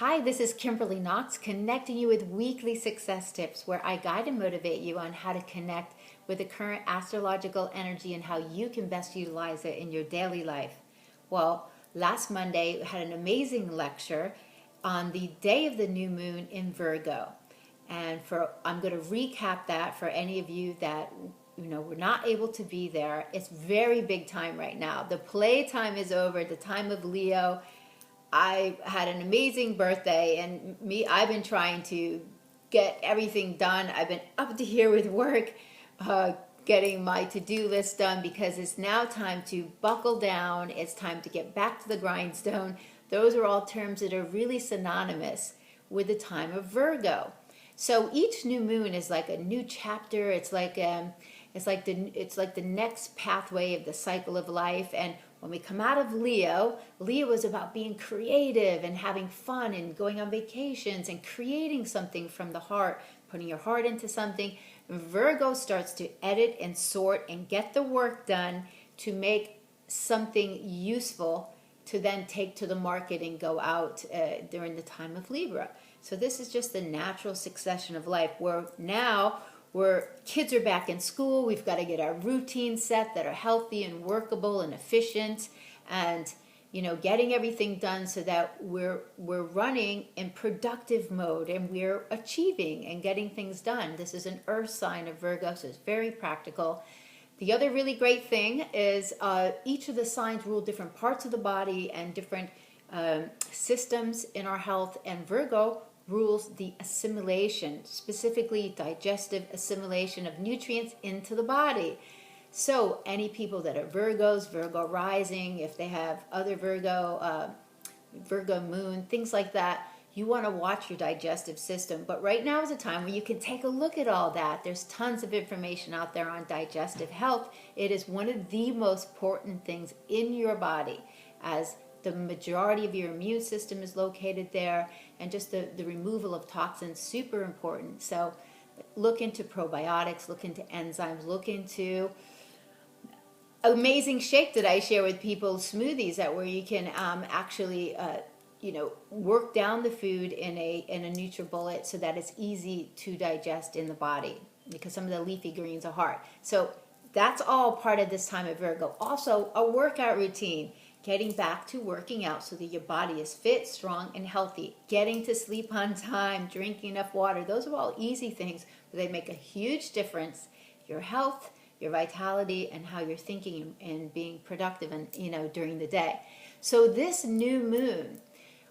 Hi, this is Kimberly Knox, connecting you with weekly success tips where I guide and motivate you on how to connect with the current astrological energy and how you can best utilize it in your daily life. Well, last Monday, I had an amazing lecture on the day of the new moon in Virgo. And I'm going to recap that for any of you that were not able to be there. It's very big time right now. The playtime is over, the time of Leo. I had an amazing birthday, and I've been trying to get everything done. I've been up to here with work, getting my to-do list done because it's now time to buckle down. It's time to get back to the grindstone. Those are all terms that are really synonymous with the time of Virgo. So each new moon is like a new chapter. It's like the next pathway of the cycle of life. And when we come out of Leo is about being creative and having fun and going on vacations and creating something from the heart, putting your heart into something. Virgo starts to edit and sort and get the work done to make something useful to then take to the market and go out during the time of Libra. So this is just the natural succession of life where kids are back in school. We've got to get our routines set that are healthy and workable and efficient, and getting everything done so that we're running in productive mode and we're achieving and getting things done. This is an earth sign of Virgo, so it's very practical. The other really great thing is each of the signs rule different parts of the body and different systems in our health, and Virgo rules the assimilation, specifically digestive assimilation of nutrients into the body. So any people that are Virgos, Virgo rising, if they have other Virgo moon, things like that, you want to watch your digestive system. But right now is a time where you can take a look at all that. There's tons of information out there on digestive health. It is one of the most important things in your body, as the majority of your immune system is located there, and just the removal of toxins, super important. So look into probiotics, look into enzymes, look into amazing shake that I share with people, smoothies where you can actually work down the food in a NutriBullet so that it's easy to digest in the body, because some of the leafy greens are hard. So that's all part of this time of Virgo. Also, a workout routine. Getting back to working out so that your body is fit, strong, and healthy. Getting to sleep on time, drinking enough water. Those are all easy things, but they make a huge difference. Your health, your vitality, and how you're thinking and being productive and during the day. So this new moon,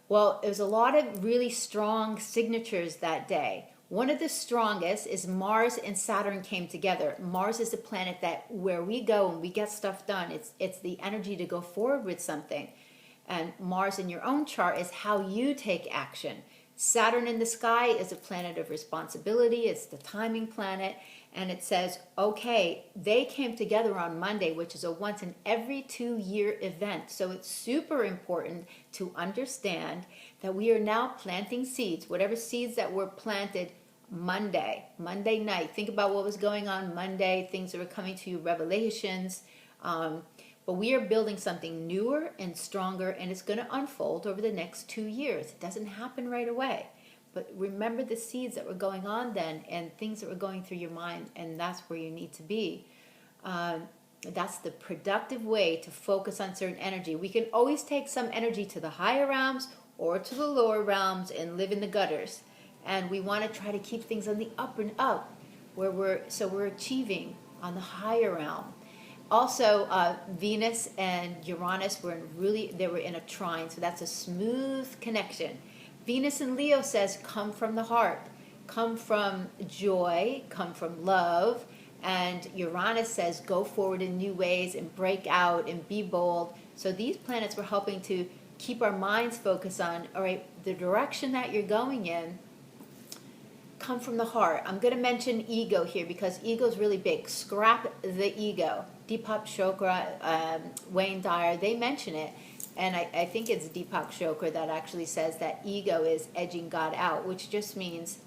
well, there's a lot of really strong signatures that day. One of the strongest is Mars and Saturn came together. Mars is the planet where we go and we get stuff done. It's the energy to go forward with something. And Mars in your own chart is how you take action. Saturn in the sky is a planet of responsibility. It's the timing planet. And it says, okay, they came together on Monday, which is a once in every 2-year event. So it's super important to understand that we are now planting seeds, whatever seeds that were planted Monday night. Think about what was going on Monday, things that were coming to you, revelations. But we are building something newer and stronger, and it's going to unfold over the next 2 years. It doesn't happen right away. But remember the seeds that were going on then and things that were going through your mind, and that's where you need to be. That's the productive way to focus on certain energy. We can always take some energy to the higher realms or to the lower realms and live in the gutters. And we want to try to keep things on the up and up, where we're achieving on the higher realm. Also, Venus and Uranus were in a trine, so that's a smooth connection. Venus in Leo says, come from the heart, come from joy, come from love. And Uranus says, go forward in new ways and break out and be bold. So these planets were helping to keep our minds focused on, all right, the direction that you're going in, come from the heart. I'm going to mention ego here because ego is really big. Scrap the ego. Deepak Chopra, Wayne Dyer, they mention it. And I think it's Deepak Chopra that actually says that ego is edging God out, which just means,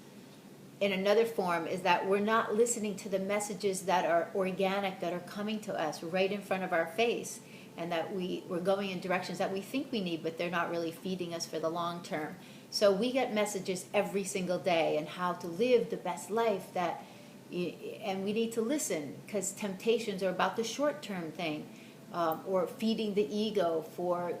in another form, is that we're not listening to the messages that are organic, that are coming to us right in front of our face. and that we're going in directions that we think we need, but they're not really feeding us for the long term. So we get messages every single day on how to live the best life and we need to listen, because temptations are about the short-term thing, or feeding the ego for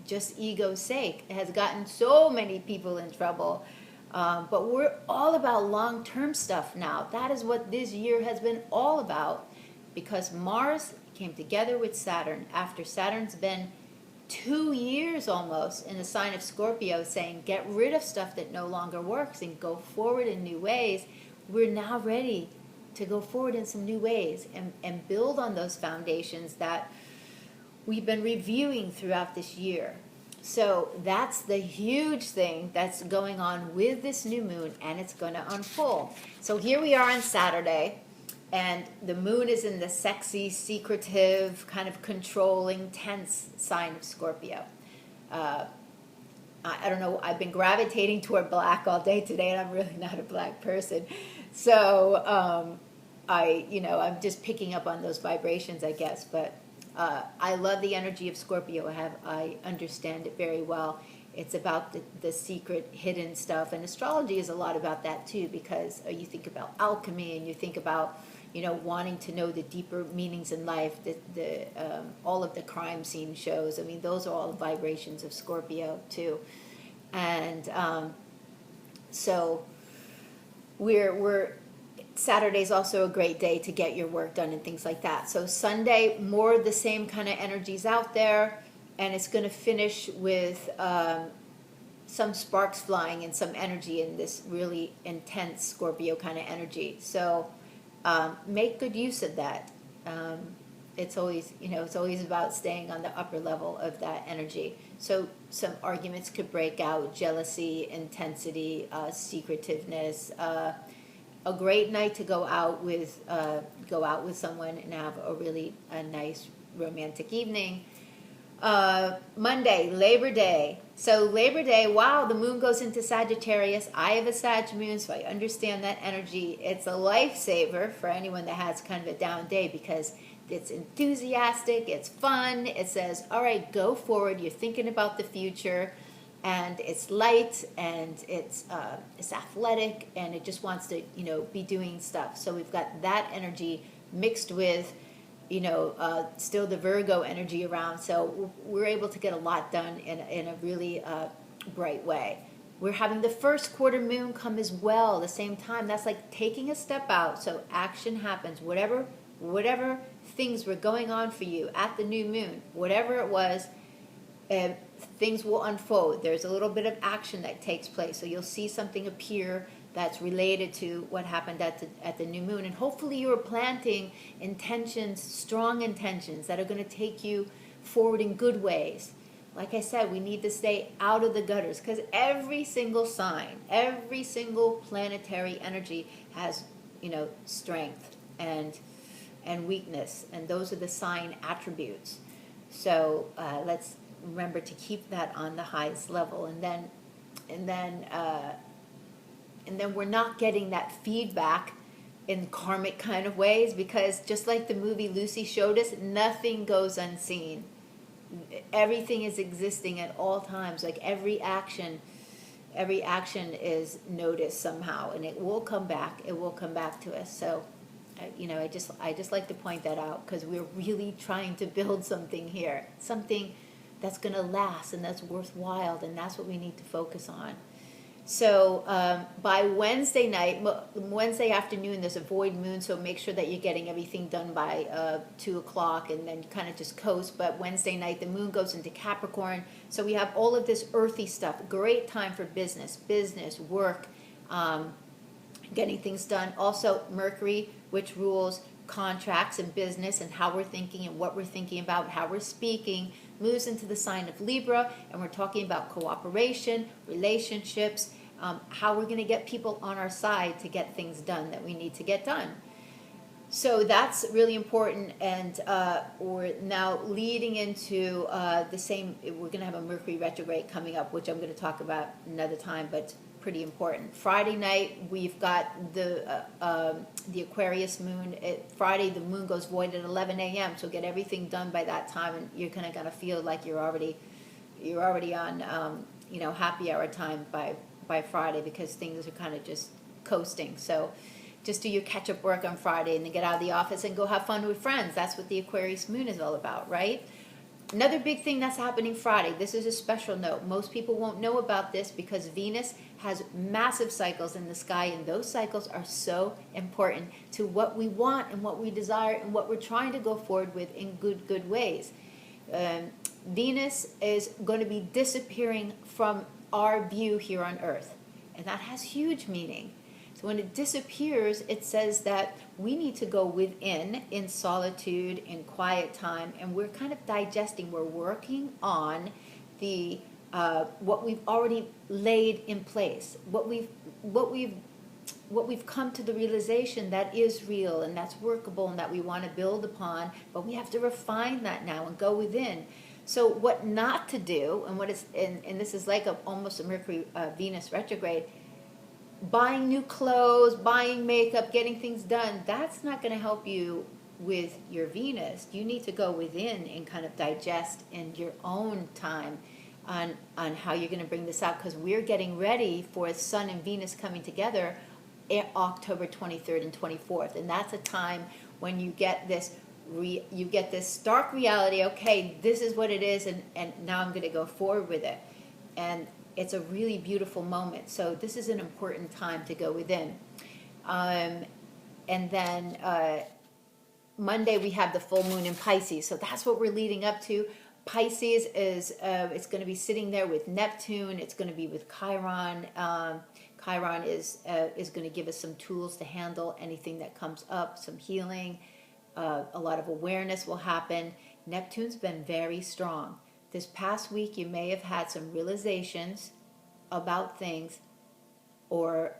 just ego's sake. It has gotten so many people in trouble. But we're all about long-term stuff now. That is what this year has been all about, because Mars came together with Saturn after Saturn's been 2 years almost in the sign of Scorpio, saying get rid of stuff that no longer works and go forward in new ways. We're now ready to go forward in some new ways and build on those foundations that we've been reviewing throughout this year. So that's the huge thing that's going on with this new moon, and it's going to unfold. So here we are on Saturday, and the moon is in the sexy, secretive, kind of controlling, tense sign of Scorpio. I don't know, I've been gravitating toward black all day today, and I'm really not a black person. So I'm just picking up on those vibrations, I guess. But I love the energy of Scorpio. I understand it very well. It's about the secret, hidden stuff, and astrology is a lot about that too, because you think about alchemy, and you think about wanting to know the deeper meanings in life. All of the crime scene shows. I mean, those are all vibrations of Scorpio too, and so we're Saturday's also a great day to get your work done and things like that. So Sunday, more of the same kind of energies out there, and it's going to finish with some sparks flying and some energy in this really intense Scorpio kind of energy. So make good use of that. It's always about staying on the upper level of that energy. So some arguments could break out: jealousy, intensity, secretiveness. A great night to go out with someone and have a nice romantic evening. Monday, Labor Day. So Labor Day, wow, the moon goes into Sagittarius. I have a Sag moon, so I understand that energy. It's a lifesaver for anyone that has kind of a down day, because it's enthusiastic, it's fun. It says, all right, go forward. You're thinking about the future. And it's light, and it's athletic, and it just wants to be doing stuff. So we've got that energy mixed with still the Virgo energy around. So we're able to get a lot done in a really bright way. We're having the first quarter moon come as well at the same time. That's like taking a step out, so action happens. Whatever things were going on for you at the new moon, whatever it was, things will unfold. There's a little bit of action that takes place. So you'll see something appear that's related to what happened at the new moon. And hopefully you are planting intentions, strong intentions that are going to take you forward in good ways. Like I said, we need to stay out of the gutters, because every single sign, every single planetary energy has, strength and weakness. And those are the sign attributes. So let's remember to keep that on the highest level, and then we're not getting that feedback in karmic kind of ways, because just like the movie Lucy showed us, nothing goes unseen. Everything is existing at all times. Like every action is noticed somehow, and it will come back. It will come back to us. So I just like to point that out, because we're really trying to build something here, something that's going to last and that's worthwhile, and that's what we need to focus on. So by Wednesday night, Wednesday afternoon, there's a void moon, so make sure that you're getting everything done by 2 o'clock, and then kind of just coast. But Wednesday night, the moon goes into Capricorn, so we have all of this earthy stuff. Great time for business, work, getting things done. Also, Mercury, which rules contracts and business and how we're thinking and what we're thinking about, how we're speaking, moves into the sign of Libra, and we're talking about cooperation, relationships, how we're going to get people on our side to get things done that we need to get done. So that's really important, and we're now leading into we're going to have a Mercury retrograde coming up, which I'm going to talk about another time, but pretty important. Friday night, we've got the Aquarius moon. Friday, the moon goes void at 11 a.m., so get everything done by that time, and you're kind of going to feel like you're already on, happy hour time by Friday, because things are kind of just coasting. So just do your catch-up work on Friday and then get out of the office and go have fun with friends. That's what the Aquarius moon is all about, right? Another big thing that's happening Friday, this is a special note. Most people won't know about this because Venus has massive cycles in the sky, and those cycles are so important to what we want and what we desire and what we're trying to go forward with in good ways. Venus is going to be disappearing from our view here on Earth, and that has huge meaning. So when it disappears, it says that we need to go within in solitude, in quiet time, and we're kind of digesting. We're working on the what we've already laid in place, what we've come to the realization that is real and that's workable and that we want to build upon. But we have to refine that now and go within. So what not to do, and what is, and this is like almost a Mercury Venus retrograde. Buying new clothes, buying makeup, getting things done, that's not going to help you with your Venus. You need to go within and kind of digest in your own time on how you're going to bring this out, because we're getting ready for Sun and Venus coming together October 23rd and 24th, and that's a time when you get this stark reality. Okay, this is what it is, and now I'm going to go forward with it. And it's a really beautiful moment. So this is an important time to go within. And then Monday we have the full moon in Pisces. So that's what we're leading up to. Pisces is it's going to be sitting there with Neptune. It's going to be with Chiron. Chiron is going to give us some tools to handle anything that comes up, some healing. A lot of awareness will happen. Neptune's been very strong. This past week, you may have had some realizations about things, or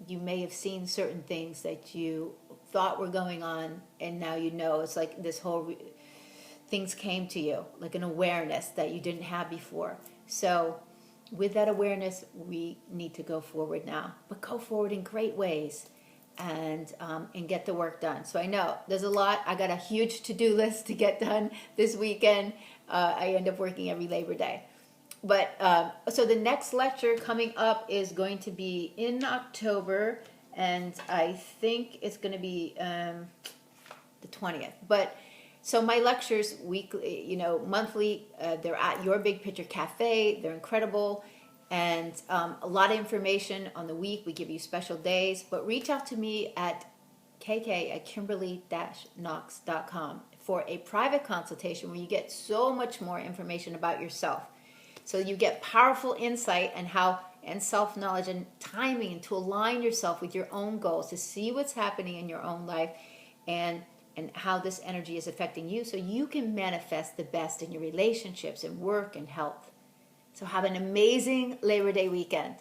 you may have seen certain things that you thought were going on, and now you know. It's like this whole things came to you, like an awareness that you didn't have before. So with that awareness, we need to go forward now, but go forward in great ways. And get the work done. So I know there's a lot. I got a huge to-do list to get done this weekend. I end up working every Labor Day. But so the next lecture coming up is going to be in October, and I think it's going to be the 20th. But so my lectures weekly, monthly, they're at Your Big Picture Cafe. They're incredible. And a lot of information on the week. We give you special days, but reach out to me at kk@kimberly-knox.com for a private consultation where you get so much more information about yourself. So you get powerful insight and self-knowledge and timing, and to align yourself with your own goals, to see what's happening in your own life and how this energy is affecting you, so you can manifest the best in your relationships and work and health. So have an amazing Labor Day weekend.